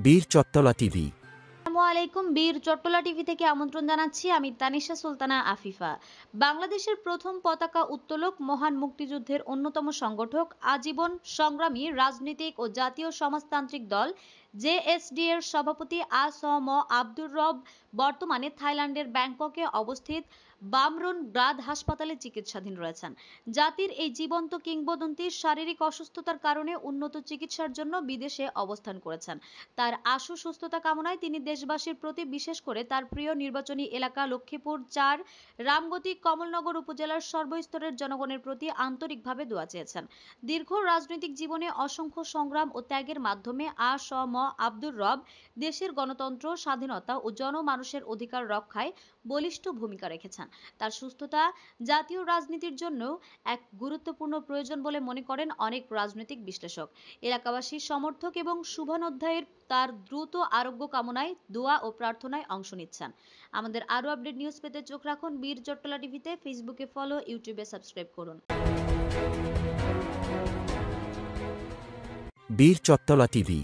বীর চট্টলা টিভি। আসসালামু আলাইকুম। বীর চট্টলা টিভি থেকে আমন্ত্রণ জানাচ্ছি। আমি তানিশা সুলতানা আফিফা। বাংলাদেশের প্রথম পতাকা উত্তোলক, মহান মুক্তিযুদ্ধের অন্যতম সংগঠক, আজীবন সংগ্রামী রাজনীতিক ও জাতীয় সমাজতান্ত্রিক দল জেএসডি এর সভাপতি আ.স.ম. আব্দুর রব বর্তমানে থাইল্যান্ডের ব্যাংককে অবস্থিত বামরুন ব্রাদ হাসপাতালে চিকিৎসাধীন রয়েছেন। জাতির এই জীবন্ত কিংবদন্তি শারীরিক অসুস্থতার কারণে উন্নত চিকিৎসার জন্য বিদেশে অবস্থান করেছেন। তার আশু সুস্থতা কামনায় তিনি দেশবাসীর প্রতি, বিশেষ করে তার প্রিয় নির্বাচনী এলাকা লক্ষ্মীপুর-৪ রামগতি কমলনগর উপজেলার সর্বস্তরের জনগণের প্রতি আন্তরিকভাবে দোয়া চেয়েছেন। দীর্ঘ রাজনৈতিক জীবনে অসংখ্য সংগ্রাম ও ত্যাগের মাধ্যমে আ.স.ম. আব্দুর রব দেশের গণতন্ত্র, স্বাধীনতা ও জনমানুষের অধিকার রক্ষায় বলিষ্ঠ ভূমিকা রেখেছেন। তার সুস্থতা জাতীয় রাজনীতির জন্য এক গুরুত্বপূর্ণ প্রয়োজন বলে মনে করেন অনেক রাজনৈতিক বিশ্লেষক। এলাকাবাসীর সমর্থক এবং শুভানুধ্যায়ীর তার দ্রুত আরোগ্য কামনায় দোয়া ও প্রার্থনায় অংশ নিচ্ছেন। আমাদের আরো আপডেট নিউজ পেতে চোখ রাখুন বীর চট্টলা টিভিতে। ফেসবুকে ফলো, ইউটিউবে সাবস্ক্রাইব করুন। বীর চট্টলা টিভি।